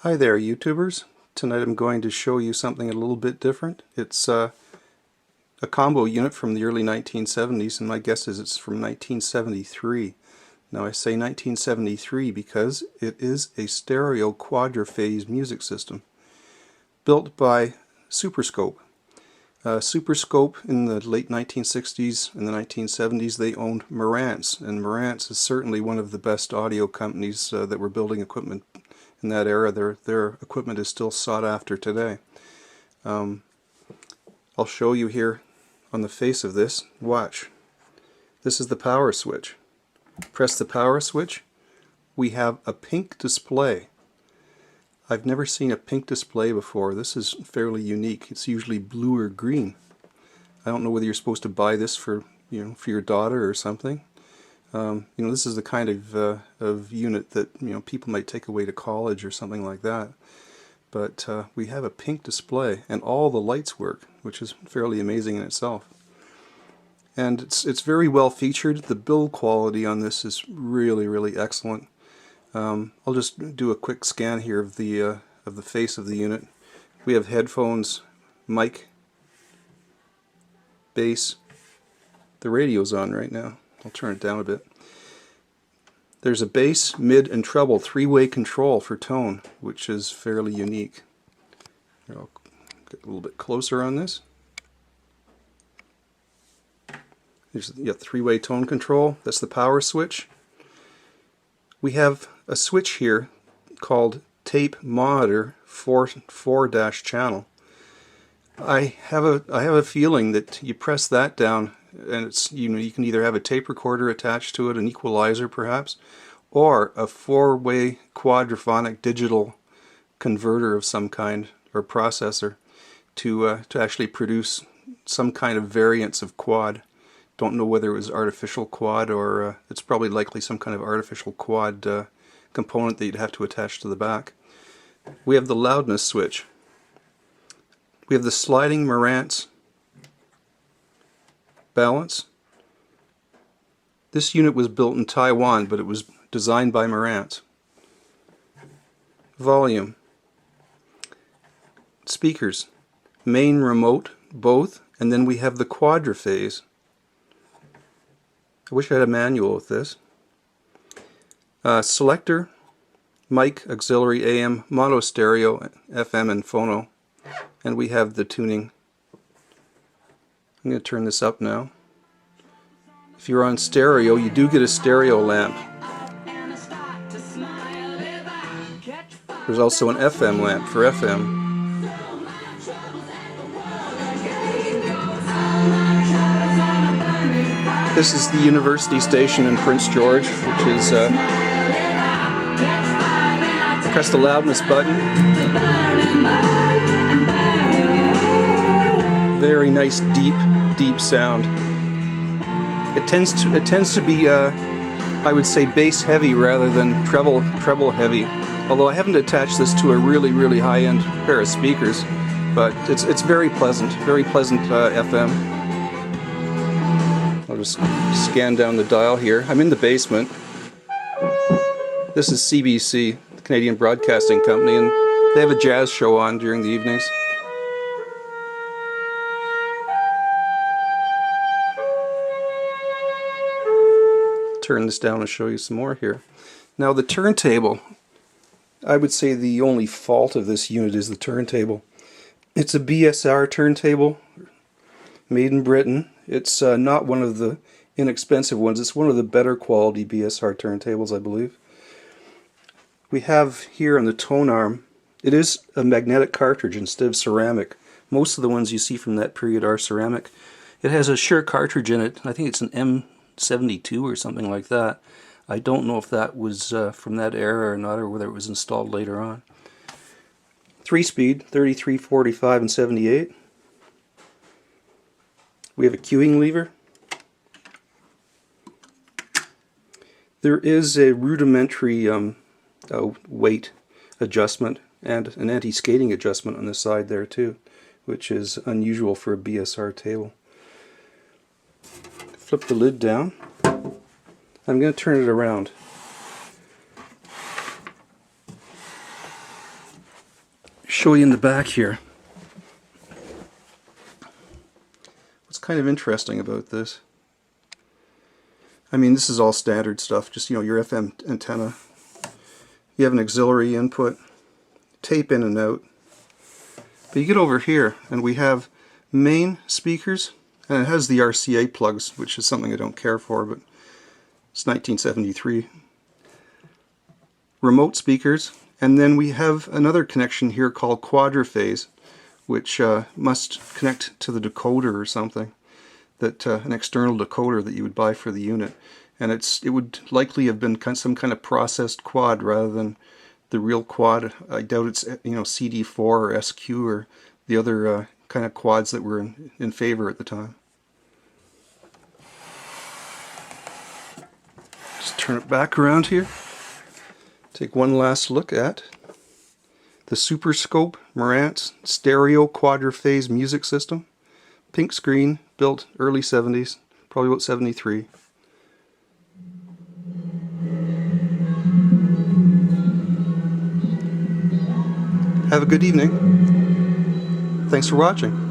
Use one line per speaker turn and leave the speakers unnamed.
Hi there, YouTubers. Tonight I'm going to show you something a little bit different. It's a combo unit from the early 1970s, and my guess is it's from 1973. Now I say 1973 because it is a stereo-quadraphase music system built by Superscope. Superscope in the late 1960s and the 1970s, they owned Marantz, and Marantz is certainly one of the best audio companies that were building equipment in that era. Their equipment is still sought after today. I'll show you here on the face of this. Watch. This is the power switch. Press the power switch. We have a pink display. I've never seen a pink display before. This is fairly unique. It's usually blue or green. I don't know whether you're supposed to buy this for your daughter or something. This is the kind of unit that people might take away to college or something like that. But we have a pink display, and all the lights work, which is fairly amazing in itself. And it's very well featured. The build quality on this is really excellent. I'll just do a quick scan here of the face of the unit. We have headphones, mic, bass. The radio's on right now. I'll turn it down a bit. There's a bass, mid, and treble three-way control for tone, which is fairly unique. I'll get a little bit closer on this. There's three-way tone control. That's the power switch. We have a switch here called tape monitor 4-channel. I have a feeling that you press that down, and it's you can either have a tape recorder attached to it, an equalizer perhaps, or a four-way quadraphonic digital converter of some kind or processor to actually produce some kind of variance of quad. Don't know whether it was artificial quad or it's probably likely some kind of artificial quad component that you'd have to attach to the back. We have the loudness switch. We have the sliding Marantz balance. This unit was built in Taiwan, but it was designed by Marantz. Volume. Speakers. Main, remote, both, and then we have the quadraphase. I wish I had a manual with this. Selector, mic, auxiliary AM, mono stereo, FM, and phono. And we have the tuning. I'm going to turn this up now. If you're on stereo, you do get a stereo lamp. There's also an FM lamp for FM. This is the university station in Prince George, which is press the loudness button. Very nice deep sound. It tends to be I would say bass heavy rather than treble heavy. Although I haven't attached this to a really high-end pair of speakers, but it's very pleasant FM. I'll just scan down the dial here. I'm in the basement. This is CBC, the Canadian Broadcasting Company, and they have a jazz show on during the evenings. Turn this down and show you some more here. Now the turntable, I would say the only fault of this unit is the turntable. It's a BSR turntable, made in Britain. It's not one of the inexpensive ones. It's one of the better quality BSR turntables, I believe. We have here on the tone arm, it is a magnetic cartridge instead of ceramic. Most of the ones you see from that period are ceramic. It has a Shure cartridge in it. I think it's an M-72 or something like that. I don't know if that was from that era or not, or whether it was installed later on. 3-speed, 33, 45, and 78. We have a cueing lever. There is a rudimentary weight adjustment and an anti-skating adjustment on the side there too, which is unusual for a BSR table. Flip the lid down. I'm going to turn it around. show you in the back here. What's kind of interesting about this, I mean, this is all standard stuff, just, you know, your FM antenna. You have an auxiliary input, tape in and out. But you get over here and we have main speakers, and it has the RCA plugs, which is something I don't care for, but it's 1973. Remote speakers, and then we have another connection here called Quadraphase, which must connect to the decoder or something, that an external decoder that you would buy for the unit, and it would likely have been some kind of processed quad rather than the real quad. I doubt it's, you know, CD4 or SQ or the other kind of quads that were in favor at the time. Just turn it back around here. Take one last look at the Superscope Marantz Stereo-Quadraphase music system. Pink screen, built early 70s, probably about 73. Have a good evening. Thanks for watching.